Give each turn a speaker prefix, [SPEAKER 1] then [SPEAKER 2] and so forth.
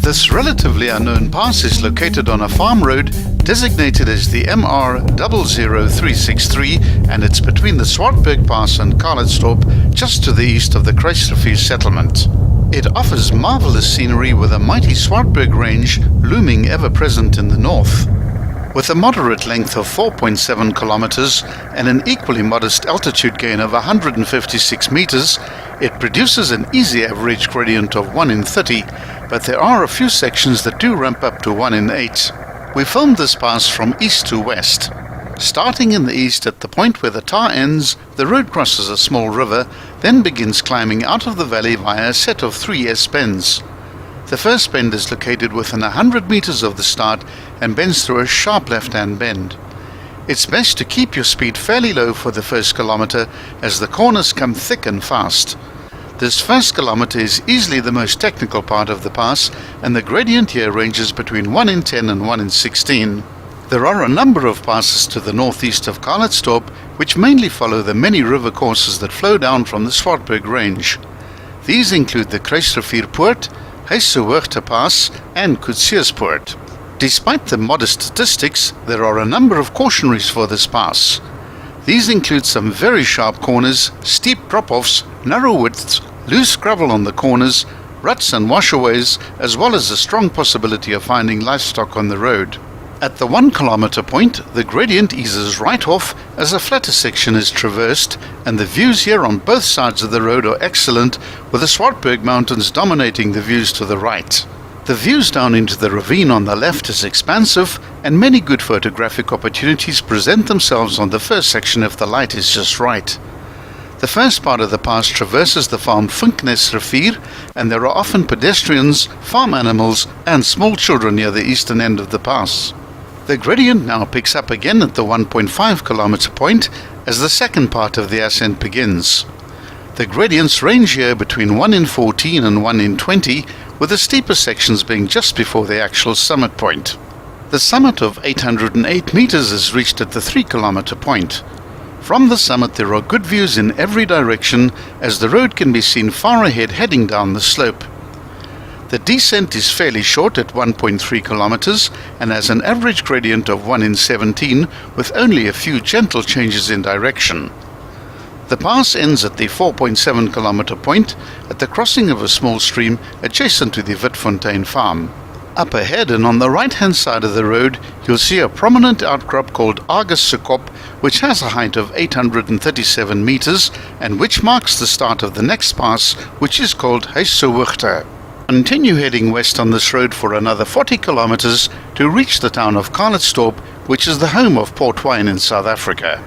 [SPEAKER 1] This relatively unknown pass is located on a farm road designated as the MR 00363, and it's between the Swartberg Pass and Karlitstorp, just to the east of the Kruisrivier settlement. It offers marvelous scenery with a mighty Swartberg range looming ever present in the north. With a moderate length of 4.7 kilometers and an equally modest altitude gain of 156 meters, it produces an easy average gradient of 1 in 30, but there are a few sections that do ramp up to 1 in 8. We filmed this pass from east to west. Starting in the east at the point where the tar ends, the road crosses a small river, then begins climbing out of the valley via a set of 3 S-bends. The first bend is located within 100 meters of the start and bends through a sharp left-hand bend. It's best to keep your speed fairly low for the first kilometer as the corners come thick and fast. This first kilometer is easily the most technical part of the pass, and the gradient here ranges between 1 in 10 and 1 in 16. There are a number of passes to the northeast of Karlitstorp which mainly follow the many river courses that flow down from the Swartberg range. These include the Kruisrivier Poort, Huissehoogte Pass and Koetsierspoort. Despite the modest statistics, there are a number of cautionaries for this pass. These include some very sharp corners, steep drop-offs, narrow widths, loose gravel on the corners, ruts and washaways, as well as a strong possibility of finding livestock on the road. At the 1 kilometer point, the gradient eases right off as a flatter section is traversed, and the views here on both sides of the road are excellent, with the Swartberg Mountains dominating the views to the right. The views down into the ravine on the left is expansive, and many good photographic opportunities present themselves on the first section if the light is just right. The first part of the pass traverses the farm Funknesrivier, and there are often pedestrians, farm animals, and small children near the eastern end of the pass. The gradient now picks up again at the 1.5 kilometer point as the second part of the ascent begins. The gradients range here between 1 in 14 and 1 in 20, with the steeper sections being just before the actual summit point. The summit of 808 meters is reached at the 3 kilometer point. From the summit there are good views in every direction as the road can be seen far ahead heading down the slope. The descent is fairly short at 1.3 kilometers and has an average gradient of 1 in 17 with only a few gentle changes in direction. The pass ends at the 4.7 kilometer point at the crossing of a small stream adjacent to the Witfontein farm. Up ahead and on the right-hand side of the road, you'll see a prominent outcrop called Argus Kop, which has a height of 837 meters and which marks the start of the next pass, which is called Huissehoogte. Continue heading west on this road for another 40 kilometers to reach the town of Karlitstorp, which is the home of port wine in South Africa.